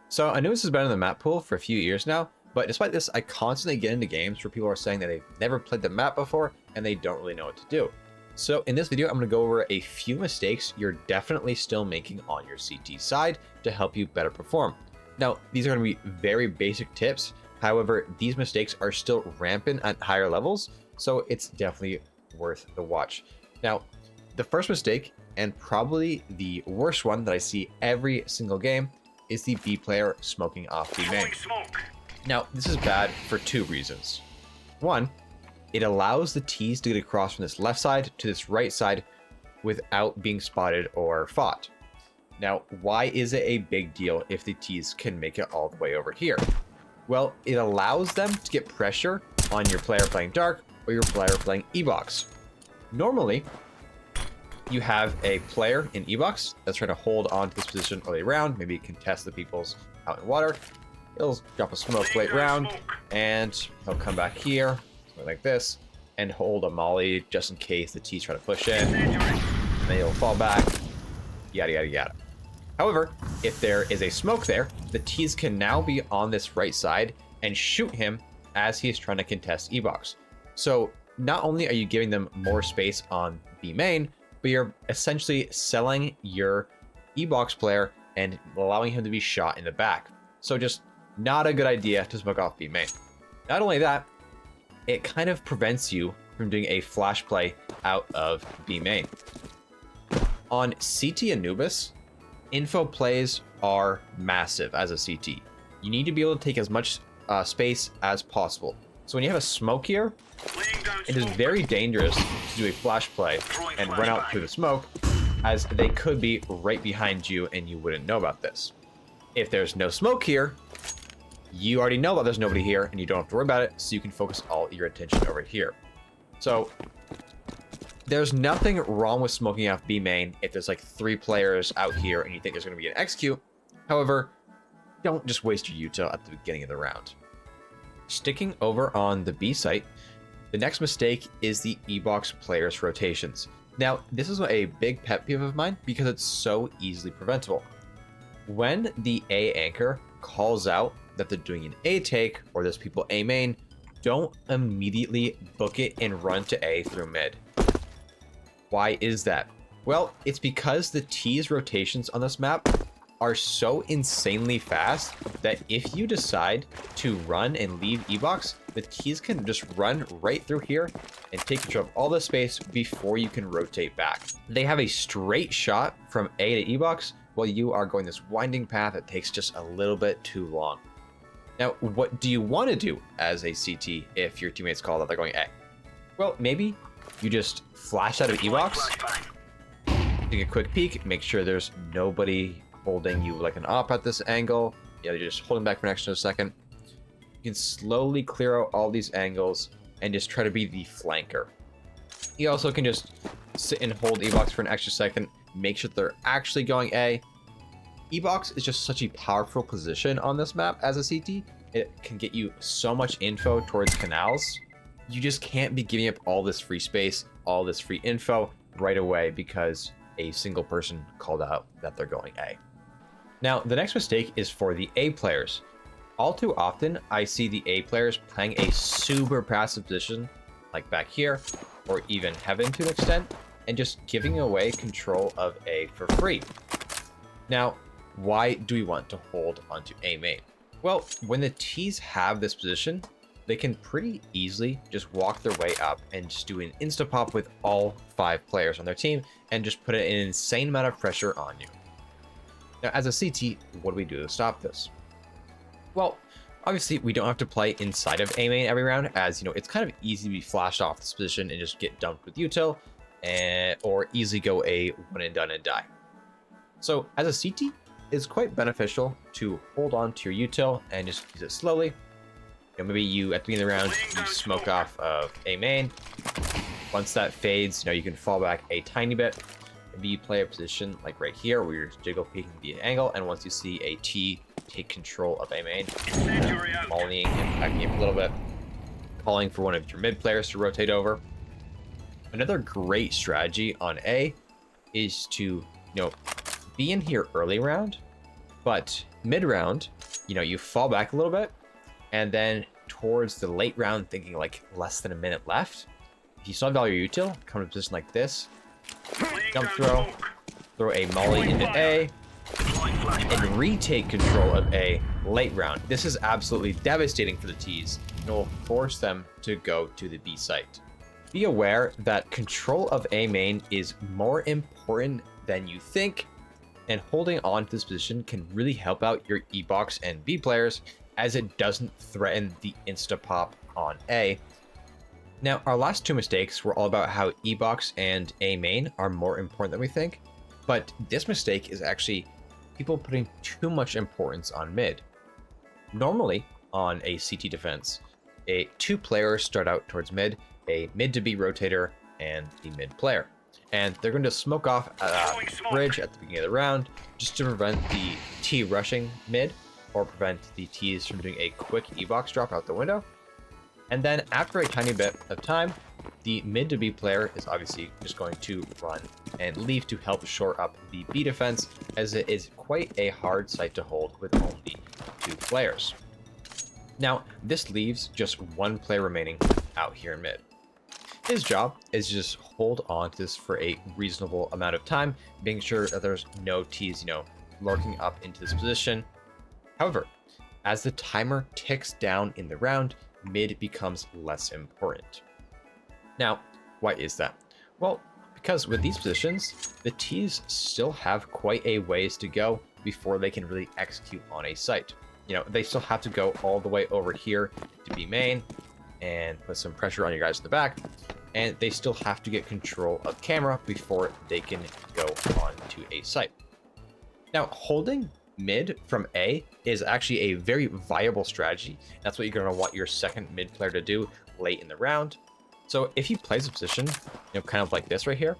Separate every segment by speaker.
Speaker 1: So Anubis has been in the map pool for a few years now, but despite this, I constantly get into games where people are saying that they've never played the map before and they don't really know what to do. So in this video, I'm going to go over a few mistakes you're definitely still making on your CT side to help you better perform. Now, these are going to be very basic tips. However, these mistakes are still rampant at higher levels, so it's definitely worth the watch. Now, the first mistake, and probably the worst one that I see every single game, is the B player smoking off B main. Now, this is bad for two reasons. One, it allows the T's to get across from this left side to this right side without being spotted or fought. Now, why is it a big deal if the T's can make it all the way over here? Well, it allows them to get pressure on your player playing dark or your player playing Ebox. Normally, you have a player in Ebox that's trying to hold on to this position early round, maybe contest the people's out in water. He'll drop a smoke late round, and he'll come back here, something like this, and hold a molly just in case the T's try to push in. And then he'll fall back, yada, yada, yada. However, if there is a smoke there, the T's can now be on this right side and shoot him as he is trying to contest Ebox. So not only are you giving them more space on B main, but you're essentially selling your Ebox player and allowing him to be shot in the back. So just not a good idea to smoke off B main. Not only that, it kind of prevents you from doing a flash play out of B main. On CT Anubis, info plays are massive as a CT. You need to be able to take as much space as possible. So when you have a smoke here, it is very dangerous to do a flash play and run out through the smoke, as they could be right behind you and you wouldn't know about this. If there's no smoke here, you already know that there's nobody here and you don't have to worry about it, so you can focus all your attention over here. So there's nothing wrong with smoking off B main if there's like 3 players out here and you think there's going to be an execute. However, don't just waste your util at the beginning of the round. Sticking over on the B site, the next mistake is the Ebox players' rotations. Now, this is a big pet peeve of mine because it's so easily preventable. When the A anchor calls out that they're doing an A take or there's people A main, don't immediately book it and run to A through mid. Why is that? Well, it's because the T's rotations on this map are so insanely fast that if you decide to run and leave Ebox, the T's can just run right through here and take control of all the space before you can rotate back. They have a straight shot from A to Ebox while you are going this winding path that takes just a little bit too long. Now, what do you want to do as a CT if your teammates call that they're going A? Well, maybe you just flash out of Ebox, take a quick peek, make sure there's nobody holding you like an op at this angle. Yeah, you're just holding back for an extra second. You can slowly clear out all these angles and just try to be the flanker. You also can just sit and hold Ebox for an extra second, make sure they're actually going A. Ebox is just such a powerful position on this map as a CT. It can get you so much info towards canals. You just can't be giving up all this free space, all this free info right away because a single person called out that they're going A. Now, the next mistake is for the A players. All too often, I see the A players playing a super passive position, like back here, or even heaven to an extent, and just giving away control of A for free. Now, why do we want to hold onto A main? Well, when the T's have this position, they can pretty easily just walk their way up and just do an insta-pop with all 5 players on their team and just put an insane amount of pressure on you. Now, as a CT, what do we do to stop this? Well, obviously, we don't have to play inside of A main every round, as you know, it's kind of easy to be flashed off this position and just get dumped with util, or easily go A one and done and die. So, as a CT, it's quite beneficial to hold on to your util and just use it slowly. You know, maybe you, at the beginning of the round, you smoke off of A main. Once that fades, you know, you can fall back a tiny bit. Maybe you play a position like right here where you're jiggle peeking the angle, and once you see a T take control of A main, volleying and backing up a little bit, calling for one of your mid players to rotate over. Another great strategy on A is to, be in here early round, but mid-round, you fall back a little bit, and then towards the late round, thinking like less than a minute left, if you still have all your util, come to a position like this, jump throw a molly into A, and retake control of A late round. This is absolutely devastating for the T's, and will force them to go to the B site. Be aware that control of A main is more important than you think, and holding on to this position can really help out your Ebox and B players, as it doesn't threaten the insta-pop on A. Now, our last two mistakes were all about how Ebox and A main are more important than we think, but this mistake is actually people putting too much importance on mid. Normally, on a CT defense, two players start out towards mid, a mid to B rotator, and the mid player. And they're going to smoke off a bridge at the beginning of the round just to prevent the T rushing mid, or prevent the T's from doing a quick Ebox drop out the window. And then after a tiny bit of time, the mid to B player is obviously just going to run and leave to help shore up the B defense, as it is quite a hard site to hold with only two players. Now, this leaves just one player remaining out here in mid. His job is to just hold on to this for a reasonable amount of time, making sure that there's no T's, lurking up into this position. However, as the timer ticks down in the round, mid becomes less important. Now, why is that? Well, because with these positions, the T's still have quite a ways to go before they can really execute on a site. They still have to go all the way over here to B main and put some pressure on your guys in the back, and they still have to get control of camera before they can go on to a site. Now, holding mid from A is actually a very viable strategy. That's what you're going to want your second mid player to do late in the round. So if he plays a position, kind of like this right here,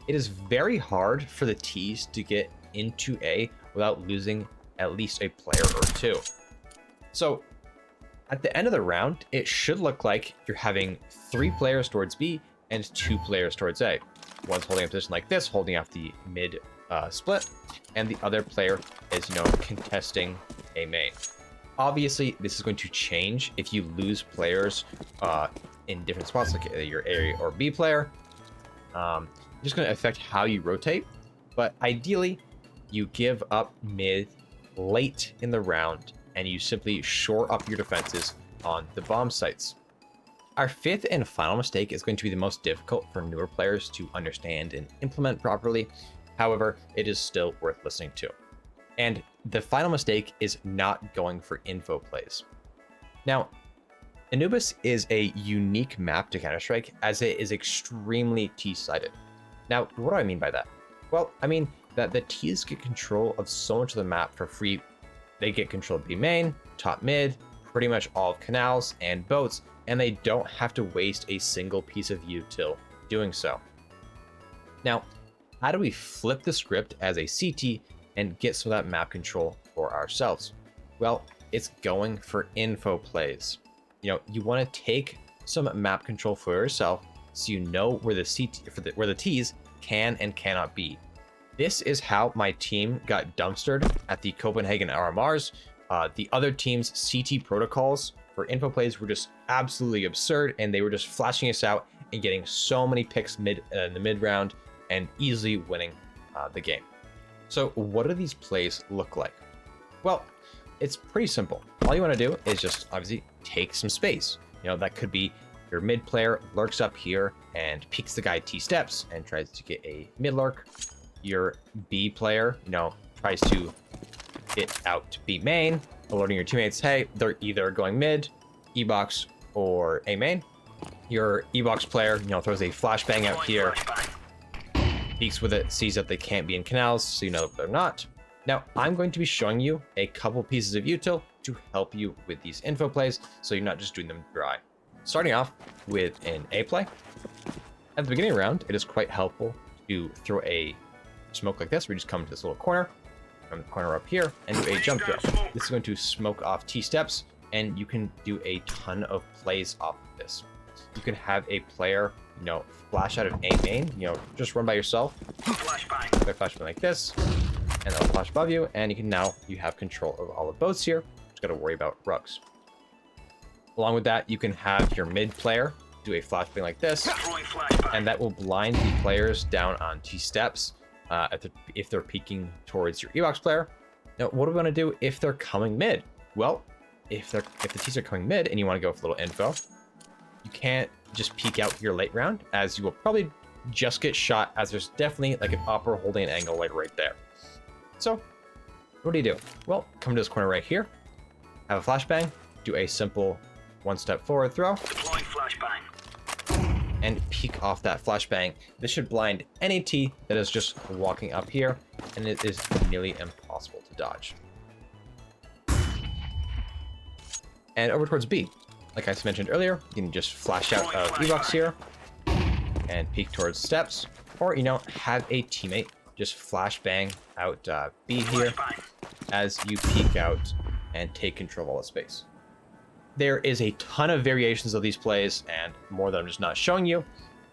Speaker 1: it is very hard for the T's to get into A without losing at least a player or two. So at the end of the round, it should look like you're having 3 players towards B and 2 players towards A. One's holding a position like this, holding off the mid split, and the other player is, contesting A main. Obviously, this is going to change if you lose players in different spots, like your A or B player. Just going to affect how you rotate, but ideally, you give up mid late in the round, and you simply shore up your defenses on the bomb sites. Our fifth and final mistake is going to be the most difficult for newer players to understand and implement properly. However, it is still worth listening to. And the final mistake is not going for info plays. Now, Anubis is a unique map to Counter-Strike, as it is extremely T-sided. Now, what do I mean by that? Well, I mean that the T's get control of so much of the map for free. They get control of B main, top mid, pretty much all of canals and boats, and they don't have to waste a single piece of util doing so. Now, how do we flip the script as a CT and get some of that map control for ourselves? Well, it's going for info plays. You want to take some map control for yourself, so you know where the T's can and cannot be. This is how my team got dumpstered at the Copenhagen RMRs. The other team's CT protocols for info plays were just absolutely absurd, and they were just flashing us out and getting so many picks in the mid round and easily winning the game. So what do these plays look like? Well, it's pretty simple. All you want to do is just obviously take some space. That could be your mid player lurks up here and peeks the guy T steps and tries to get a mid lurk. Your B player, tries to get out to B main, alerting your teammates, hey, they're either going mid, Ebox, or A main. Your Ebox player, throws a flashbang out here, peeks with it, sees that they can't be in canals, so you know they're not. Now, I'm going to be showing you a couple pieces of util to help you with these info plays, so you're not just doing them dry. Starting off with an A play. At the beginning of the round, it is quite helpful to throw a smoke like this. We just come to this little corner, from the corner up here, and do a jump throw. This is going to smoke off T steps, and you can do a ton of plays off of this. You can have a player, flash out of A main, just run by yourself. Flashbang like this, and that'll flash above you, and you have control of all the boats here. Just got to worry about rugs. Along with that, you can have your mid player do a flashbang like this, and that will blind the players down on T-steps if they're peeking towards your Ebox player. Now, what do we want to do if they're coming mid? Well, if the T's are coming mid and you want to go with a little info, you can't just peek out your late round, as you will probably just get shot, as there's definitely like an upper holding an angle like right there. So what do? Well, come to this corner right here, have a flashbang, do a simple one-step forward throw,
Speaker 2: Deploying flashbang.
Speaker 1: and peek off that flashbang. This should blind any T that is just walking up here, and it is nearly impossible to dodge. And over towards B. Like I mentioned earlier, you can just flash out of Ebox here and peek towards steps, or, have a teammate just flashbang out B here as you peek out and take control of all the space. There is a ton of variations of these plays and more that I'm just not showing you.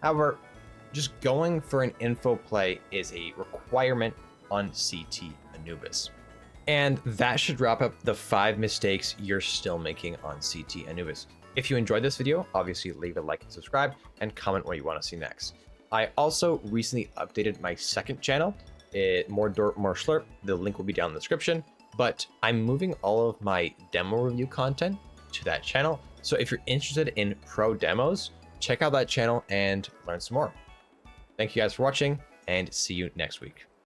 Speaker 1: However, just going for an info play is a requirement on CT Anubis. And that should wrap up the 5 mistakes you're still making on CT Anubis. If you enjoyed this video, obviously leave a like and subscribe, and comment what you want to see next. I also recently updated my second channel, More Dirt, More Slurp. The link will be down in the description, but I'm moving all of my demo review content to that channel. So if you're interested in pro demos, check out that channel and learn some more. Thank you guys for watching, and see you next week.